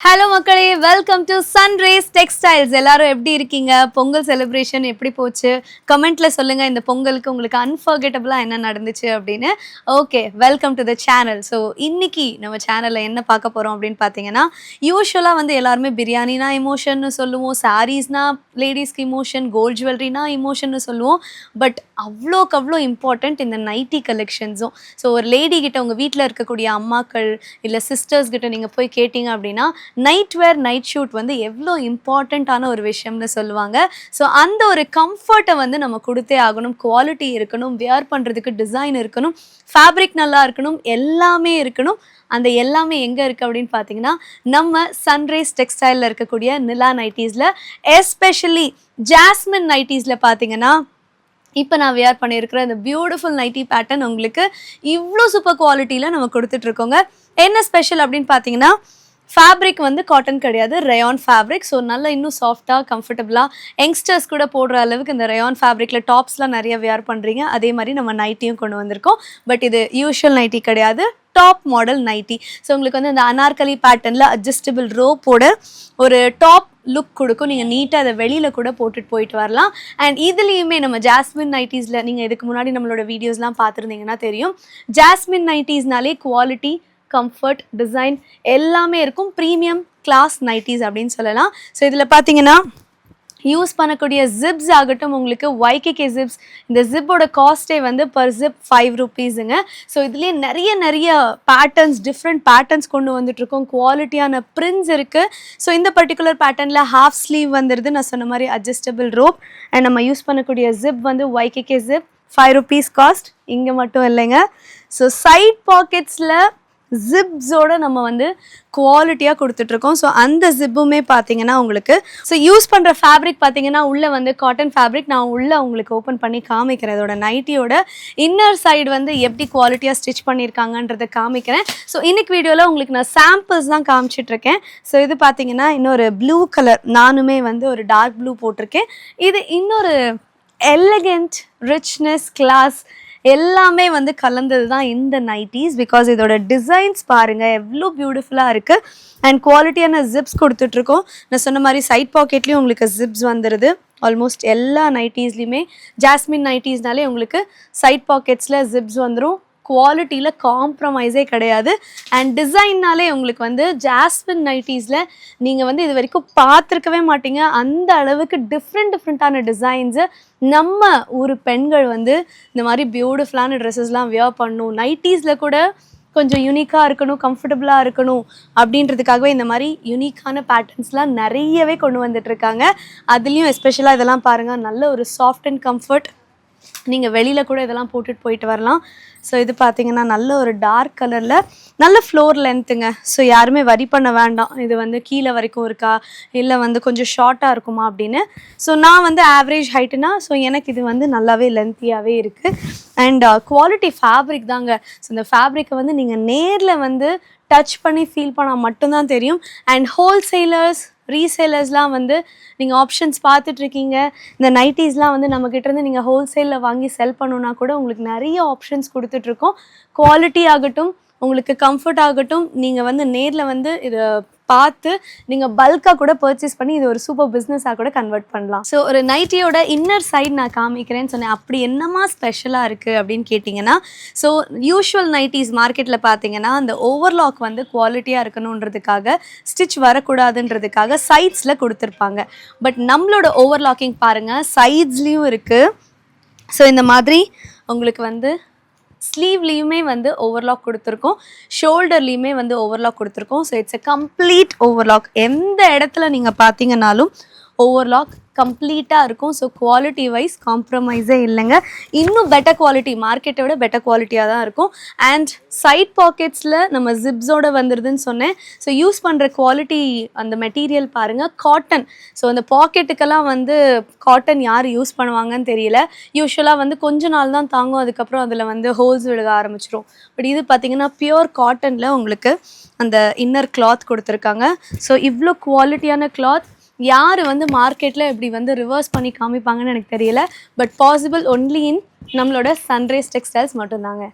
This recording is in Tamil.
ஹலோ மக்களே, வெல்கம் டு சன்ரைஸ் டெக்ஸ்டைல்ஸ். எல்லாரும் எப்படி இருக்கீங்க? பொங்கல் செலிப்ரேஷன் எப்படி போச்சு? கமெண்ட்ல சொல்லுங்க. இந்த பொங்கலுக்கு உங்களுக்கு அன்ஃபர்கெட்டபிளாக என்ன நடந்துச்சு அப்படின்னு. Okay, welcome to the channel. So இன்னைக்கு நம்ம சேனலில் என்ன பார்க்க போகிறோம் அப்படின்னு பார்த்தீங்கன்னா, யூஸ்வலாக வந்து எல்லாருமே பிரியாணினா இமோஷன்னு சொல்லுவோம், சாரீஸ்னா லேடிஸ்க்கு இமோஷன், கோல்ட் ஜுவல்லரினா இமோஷன்னு சொல்லுவோம். பட் அவ்வளோக்கு அவ்வளோ இம்பார்ட்டண்ட் இந்த நைட்டி கலெக்ஷன்ஸும். ஸோ ஒரு லேடி கிட்ட உங்கள் வீட்டில் இருக்கக்கூடிய அம்மாக்கள் இல்லை சிஸ்டர்ஸ் கிட்ட நீங்கள் போய் கேட்டிங்க அப்படின்னா, நைட் வேர் நைட் ஷூட் வந்து எவ்வளோ இம்பார்ட்டண்ட்டான ஒரு விஷயம்னு சொல்லுவாங்க. ஸோ அந்த ஒரு கம்ஃபர்ட்டை வந்து நம்ம கொடுத்தே ஆகணும். குவாலிட்டி இருக்கணும், வியர் பண்ணுறதுக்கு டிசைன் இருக்கணும், ஃபேப்ரிக் நல்லா இருக்கணும், எல்லாமே இருக்கணும். அந்த எல்லாமே எங்கே இருக்குது அப்படின்னு பார்த்தீங்கன்னா, நம்ம சன்ரைஸ் டெக்ஸ்டைலில் இருக்கக்கூடிய நிலா நைட்டிஸில், எஸ்பெஷலி ஜாஸ்மின் நைட்டிஸில் பார்த்தீங்கன்னா, இப்போ நான் வியர் பண்ணியிருக்கிற இந்த பியூட்டிஃபுல் நைட்டி பேட்டர்ன் உங்களுக்கு இவ்வளோ சூப்பர் குவாலிட்டியில் நம்ம கொடுத்துட்ருக்கோங்க. என்ன ஸ்பெஷல் அப்படின்னு பார்த்தீங்கன்னா, ஃபேப்ரிக் வந்து காட்டன் கிடையாது, ரயான் ஃபேப்ரிக். ஸோ நல்லா இன்னும் சாஃப்டாக கம்ஃபர்டபுளாக யங்ஸ்டர்ஸ் கூட போடுற அளவுக்கு இந்த ரயான் ஃபேப்ரிக்கில் டாப்ஸ்லாம் நிறைய வியர் பண்ணுறீங்க. அதே மாதிரி நம்ம நைட்டியும் கொண்டு வந்திருக்கோம். பட் இது யூஷுவல் நைட்டி கிடையாது, டாப் மாடல் நைட்டி. ஸோ உங்களுக்கு வந்து இந்த அனார்கலி பேட்டர்னில் அட்ஜஸ்டபிள் ரோப்போட ஒரு டாப் லுக் கொடுக்கும். நீங்கள் நீட்டாக அதை வெளியில் கூட போட்டுட்டு போயிட்டு வரலாம். அண்ட் இதுலேயுமே நம்ம ஜாஸ்மின் நைட்டிஸில் நீங்கள் இதுக்கு முன்னாடி நம்மளோட வீடியோஸ்லாம் பார்த்துருந்தீங்கன்னா தெரியும், ஜாஸ்மின் நைட்டிஸ்னாலே குவாலிட்டி, கம்ஃபர்ட், டிசைன் எல்லாமே இருக்கும். ப்ரீமியம் கிளாஸ் நைட்டிஸ் அப்படின்னு சொல்லலாம். ஸோ இதில் பார்த்தீங்கன்னா யூஸ் பண்ணக்கூடிய ஜிப்ஸ் ஆகட்டும், உங்களுக்கு YKK ஜிப்ஸ், இந்த ஜிப்போட காஸ்ட்டே வந்து பர் ஜிப் 5 ரூபீஸுங்க. ஸோ இதுலேயே நிறைய பேட்டர்ன்ஸ், டிஃப்ரெண்ட் பேட்டர்ன்ஸ் கொண்டு வந்துட்ருக்கோம். குவாலிட்டியான பிரிண்ட்ஸ் இருக்குது. ஸோ இந்த பர்டிகுலர் பேட்டர்னில் ஹாஃப் ஸ்லீவ் வந்துடுது. நான் சொன்ன மாதிரி அட்ஜஸ்டபிள் ரோப். அண்ட் நம்ம யூஸ் பண்ணக்கூடிய ஜிப் வந்து YKK ஜிப், 5 ரூபீஸ் காஸ்ட். இங்கே மட்டும் இல்லைங்க. ஸோ சைட் பாக்கெட்ஸில் ஜிப்ஸோட நம்ம வந்து குவாலிட்டியாக கொடுத்துட்ருக்கோம். ஸோ அந்த ஜிப்புமே பார்த்தீங்கன்னா உங்களுக்கு, ஸோ யூஸ் பண்ணுற ஃபேப்ரிக் பார்த்தீங்கன்னா உள்ளே வந்து காட்டன் ஃபேப்ரிக். நான் உள்ளே உங்களுக்கு ஓப்பன் பண்ணி காமிக்கிறேன். இதோட நைட்டியோட இன்னர் சைடு வந்து எப்படி குவாலிட்டியாக ஸ்டிச் பண்ணியிருக்காங்கன்றதை காமிக்கிறேன். ஸோ இன்னைக்கு வீடியோவில் உங்களுக்கு நான் சாம்பிள்ஸ் தான் காமிச்சிட்ருக்கேன். ஸோ இது பார்த்தீங்கன்னா இன்னொரு ப்ளூ கலர், நானுமே வந்து ஒரு டார்க் ப்ளூ போட்டிருக்கேன். இது இன்னொரு எலகண்ட், ரிச்னஸ், கிளாஸ் எல்லாமே வந்து கலந்தது தான் இந்த நைட்டிஸ். பிகாஸ் இதோட டிசைன்ஸ் பாருங்கள் எவ்வளோ பியூட்டிஃபுல்லாக இருக்குது. அண்ட் குவாலிட்டியான ஜிப்ஸ் கொடுத்துட்ருக்கோம். நான் சொன்ன மாதிரி சைட் பாக்கெட்லேயும் உங்களுக்கு ஜிப்ஸ் வந்துடுது. ஆல்மோஸ்ட் எல்லா நைட்டிஸ்லையுமே ஜாஸ்மின் நைட்டிஸ்னாலே உங்களுக்கு சைட் பாக்கெட்ஸில் ஜிப்ஸ் வந்துடும். குவாலிட்டியில் காம்ப்ரமைஸே கிடையாது. அண்ட் டிசைன்னாலே உங்களுக்கு வந்து ஜாஸ்மின் நைட்டிஸில் நீங்கள் வந்து இது வரைக்கும் பார்த்துருக்கவே மாட்டீங்க. அந்த அளவுக்கு டிஃப்ரெண்ட்டான டிசைன்ஸு நம்ம ஊர் பெண்கள் வந்து இந்த மாதிரி பியூட்டிஃபுல்லான ட்ரெஸ்ஸஸ்லாம் வியர் பண்ணணும், நைட்டிஸில் கூட கொஞ்சம் யூனிக்காக இருக்கணும், கம்ஃபர்டபுளாக இருக்கணும் அப்படின்றதுக்காகவே இந்த மாதிரி யூனிக்கான பேட்டர்ன்ஸ்லாம் நிறையவே கொண்டு வந்துட்டுருக்காங்க. அதுலேயும் எஸ்பெஷலாக இதெல்லாம் பாருங்கள், நல்ல ஒரு சாஃப்ட் அண்ட் கம்ஃபர்ட். நீங்கள் வெளியில் கூட இதெல்லாம் போட்டுட்டு போயிட்டு வரலாம். ஸோ இது பார்த்தீங்கன்னா நல்ல ஒரு டார்க் கலரில் நல்ல ஃப்ளோர் லென்த்துங்க. ஸோ யாருமே வரி பண்ண வேண்டாம், இது வந்து கீழே வரைக்கும் இருக்கா இல்லை வந்து கொஞ்சம் ஷார்ட்டாக இருக்குமா அப்படின்னு. ஸோ நான் வந்து ஆவரேஜ் ஹைட்டுனா, ஸோ எனக்கு இது வந்து நல்லாவே லென்த்தியாகவே இருக்குது. அண்ட் குவாலிட்டி ஃபேப்ரிக் தாங்க. ஸோ இந்த ஃபேப்ரிக்கை வந்து நீங்கள் நேரில் வந்து டச் பண்ணி ஃபீல் பண்ணால் மட்டும்தான் தெரியும். அண்ட் ஹோல்சேலர்ஸ், ரீசேலர்ஸ்லாம் வந்து நீங்கள் ஆப்ஷன்ஸ் பார்த்துட்ருக்கீங்க. இந்த நைட்டிஸ்லாம் வந்து நம்மக்கிட்டேருந்து நீங்கள் ஹோல்சேலில் வாங்கி செல் பண்ணணுன்னா கூட உங்களுக்கு நிறைய ஆப்ஷன்ஸ் கொடுத்துட்ருக்கோம். குவாலிட்டி ஆகட்டும், உங்களுக்கு கம்ஃபர்ட் ஆகட்டும், நீங்கள் வந்து நேரில் வந்து இதை பார்த்து நீங்கள் பல்காக கூட பர்ச்சேஸ் பண்ணி இது ஒரு சூப்பர் பிஸ்னஸாக கூட கன்வெர்ட் பண்ணலாம். ஸோ ஒரு நைட்டியோட இன்னர் சைடு நான் காமிக்கிறேன்னு சொன்னேன். அப்படி என்னமா ஸ்பெஷலாக இருக்குது அப்படின்னு கேட்டிங்கன்னா, ஸோ யூஷுவல் நைட்டிஸ் மார்க்கெட்டில் பார்த்தீங்கன்னா அந்த ஓவர்லாக் வந்து குவாலிட்டியாக இருக்கணுன்றதுக்காக, ஸ்டிச் வரக்கூடாதுன்றதுக்காக சைட்ஸில் கொடுத்துருப்பாங்க. பட் நம்மளோட ஓவர்லாக்கிங் பாருங்கள், சைட்ஸ்லேயும் இருக்குது. ஸோ இந்த மாதிரி உங்களுக்கு வந்து ஸ்லீவ்லேயுமே வந்து ஓவர்லாக் கொடுத்துருக்கோம், ஷோல்டர்லேயுமே வந்து ஓவர்லாக் கொடுத்துருக்கோம். So it's a complete overlock. எந்த இடத்துல நீங்கள் பார்த்தீங்கன்னாலும் ஓவர்லாக் கம்ப்ளீட்டாக இருக்கும். ஸோ குவாலிட்டி வைஸ் காம்ப்ரமைஸே இல்லைங்க. இன்னும் பெட்டர் குவாலிட்டி, மார்க்கெட்டை விட பெட்டர் குவாலிட்டியாக தான் இருக்கும். அண்ட் சைட் பாக்கெட்ஸில் நம்ம ஜிப்ஸோடு வந்துடுதுன்னு சொன்னேன். ஸோ யூஸ் பண்ணுற குவாலிட்டி, அந்த மெட்டீரியல் பாருங்கள், காட்டன். ஸோ அந்த பாக்கெட்டுக்கெல்லாம் வந்து காட்டன் யார் யூஸ் பண்ணுவாங்கன்னு தெரியல. யூஸ்வலாக வந்து கொஞ்ச நாள் தான் தாங்கும், அதுக்கப்புறம் அதில் வந்து ஹோல்ஸ் விழுக ஆரம்பிச்சிடும். பட் இது பார்த்திங்கன்னா பியூர் காட்டனில் உங்களுக்கு அந்த இன்னர் கிளாத் கொடுத்துருக்காங்க. ஸோ இவ்வளோ குவாலிட்டியான கிளாத் யார் வந்து மார்க்கெட்டில் இப்படி வந்து ரிவர்ஸ் பண்ணி காமிப்பாங்கன்னு எனக்கு தெரியல. பட் பாசிபிள் ஒன்லி இன் நம்மளோட சன்ரைஸ் டெக்ஸ்டைல்ஸ் மட்டும்தாங்க.